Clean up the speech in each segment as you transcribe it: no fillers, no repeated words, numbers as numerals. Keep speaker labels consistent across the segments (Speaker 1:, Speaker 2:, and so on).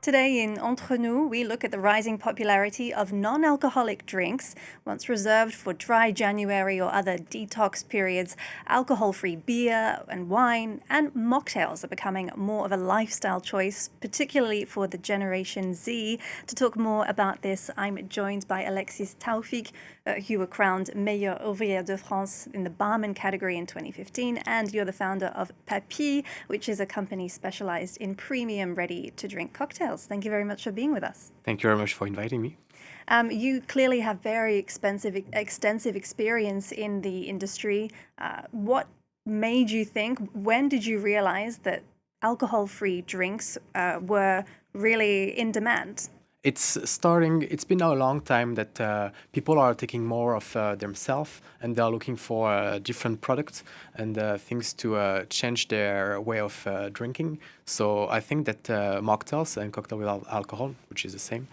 Speaker 1: Today in Entre Nous, we look at the rising popularity of non-alcoholic drinks. Once reserved for dry January or other detox periods, alcohol-free beer and wine and mocktails are becoming more of a lifestyle choice, particularly for the Generation Z. To talk more about this, I'm joined by Alexis Taoufiq, who were crowned Meilleur Ouvrier de France in the barman category in 2015, and you're the founder of Papilles, which is a company specialized in premium ready-to-drink cocktails. Thank you very much for being with us.
Speaker 2: Thank you very much for inviting me.
Speaker 1: You clearly have very extensive experience in the industry. What made you think, when did you realize that alcohol-free drinks were really in demand?
Speaker 2: It's been now a long time that people are taking more of themselves and they are looking for different products and things to change their way of drinking. So I think that mocktails and cocktail without alcohol, which is the same,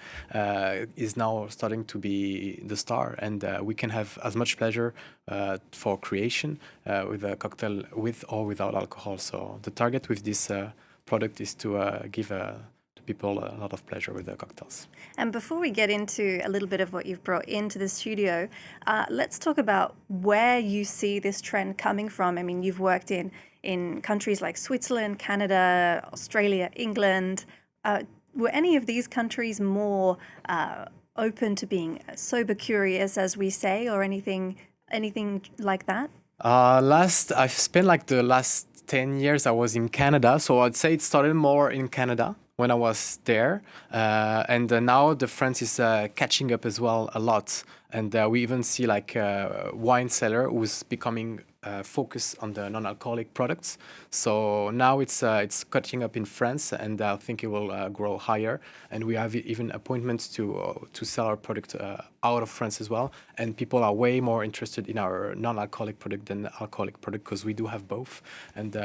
Speaker 2: is now starting to be the star, and we can have as much pleasure for creation with a cocktail with or without alcohol. So the target with this product is to give people a lot of pleasure with their cocktails.
Speaker 1: And before we get into a little bit of what you've brought into the studio, let's talk about where you see this trend coming from. I mean, you've worked in countries like Switzerland, Canada, Australia, England. Were any of these countries more open to being sober curious, as we say, or anything like that?
Speaker 2: I've spent like the last 10 years I was in Canada, so I'd say it started more in Canada when I was there, and now the France is catching up as well a lot, and we even see like a wine seller who's becoming focused on the non-alcoholic products. So now it's catching up in France, and I think it will grow higher. And we have even appointments to sell our product out of France as well. And people are way more interested in our non-alcoholic product than alcoholic product because we do have both. And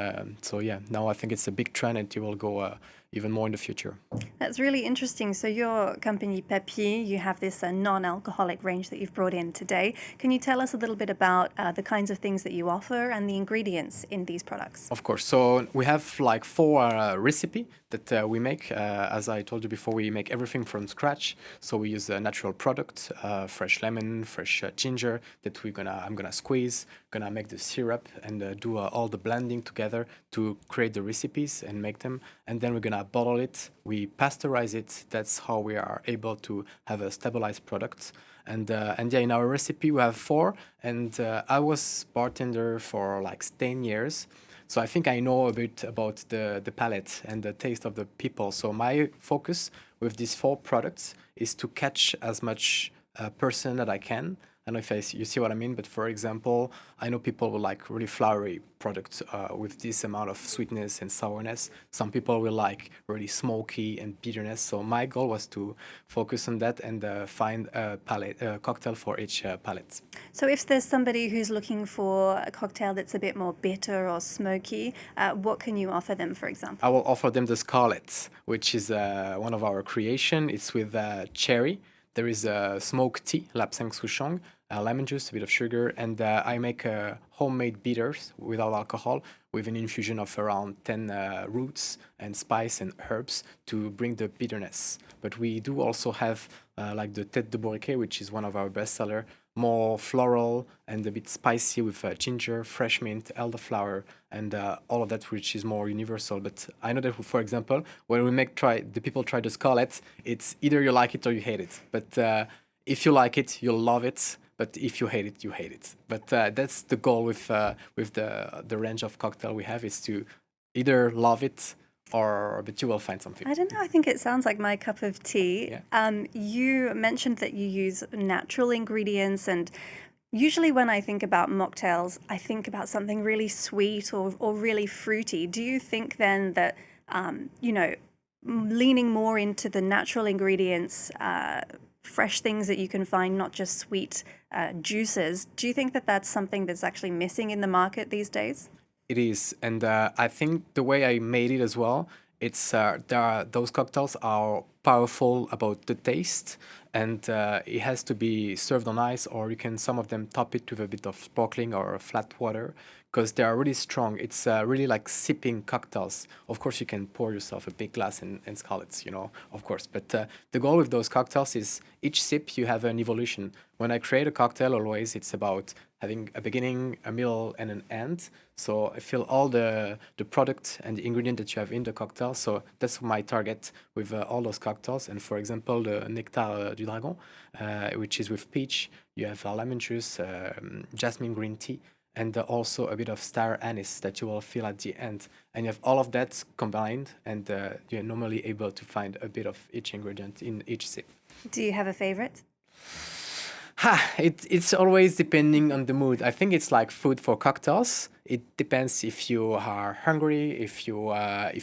Speaker 2: so yeah, now I think it's a big trend, and it will go even more in the future.
Speaker 1: That's really interesting. So your company, Papilles, you have this non-alcoholic range that you've brought in today. Can you tell us a little bit about the kinds of things that you offer and the ingredients in these products?
Speaker 2: Of course. So we have like 4 recipe that we make. As I told you before, we make everything from scratch. So we use a natural product, fresh lemon, fresh ginger that I'm gonna squeeze, gonna make the syrup and do all the blending together to create the recipes and make them. And then we're gonna bottle it. We pasteurize it. That's how we are able to have a stabilized product. And yeah, in our recipe we have 4. And I was bartender for like 10 years. So I think I know a bit about the palate and the taste of the people. So my focus with these 4 products is to catch as much person that I can. I don't know if you see what I mean, but for example, I know people will like really flowery products with this amount of sweetness and sourness. Some people will like really smoky and bitterness. So my goal was to focus on that and find a cocktail for each palate.
Speaker 1: So if there's somebody who's looking for a cocktail that's a bit more bitter or smoky, what can you offer them, for example?
Speaker 2: I will offer them the Scarlet, which is one of our creation. It's with cherry. There is a smoked tea, lapsang souchong, lemon juice, a bit of sugar, and I make homemade bitters without alcohol with an infusion of around 10 roots and spice and herbs to bring the bitterness. But we do also have like the tête de bourriquet, which is one of our bestseller, more floral and a bit spicy with ginger, fresh mint, elderflower, and all of that, which is more universal. But I know that, for example, when the people try the Scarlet, it's either you like it or you hate it. But if you like it, you'll love it. But if you hate it, you hate it. But that's the goal with the range of cocktail we have, is to either love it but you will find something.
Speaker 1: I don't know. I think it sounds like my cup of tea.
Speaker 2: Yeah.
Speaker 1: You mentioned that you use natural ingredients, and usually when I think about mocktails, I think about something really sweet or really fruity. Do you think then that, leaning more into the natural ingredients, fresh things that you can find, not just sweet juices, do you think that that's something that's actually missing in the market these days?
Speaker 2: It is, and I think the way I made it as well, those cocktails are powerful about the taste, and it has to be served on ice, or you can some of them top it with a bit of sparkling or flat water, because they are really strong. It's really like sipping cocktails. Of course, you can pour yourself a big glass and scarlets, of course. But the goal with those cocktails is each sip you have an evolution. When I create a cocktail, always it's about having a beginning, a middle, and an end. So I feel all the product and the ingredient that you have in the cocktail. So that's my target with all those cocktails. And for example, the Nectar du Dragon, which is with peach. You have lemon juice, jasmine green tea, and also a bit of star anise that you will feel at the end. And you have all of that combined, and you're normally able to find a bit of each ingredient in each sip.
Speaker 1: Do you have a favorite?
Speaker 2: It's always depending on the mood. I think it's like food for cocktails. It depends if you are hungry, if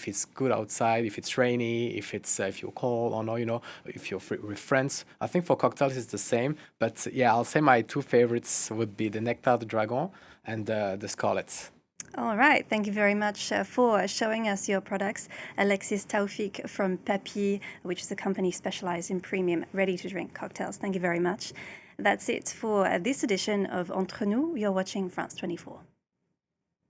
Speaker 2: it's good outside, if it's rainy, if you're cold or no, if you're with friends. I think for cocktails it's the same. But yeah, I'll say my two favorites would be the Nectar du Dragon and the Scarlets.
Speaker 1: All right. Thank you very much for showing us your products. Alexis Taoufiq from Papilles, which is a company specialized in premium ready-to-drink cocktails. Thank you very much. That's it for this edition of Entre Nous. You're watching France 24.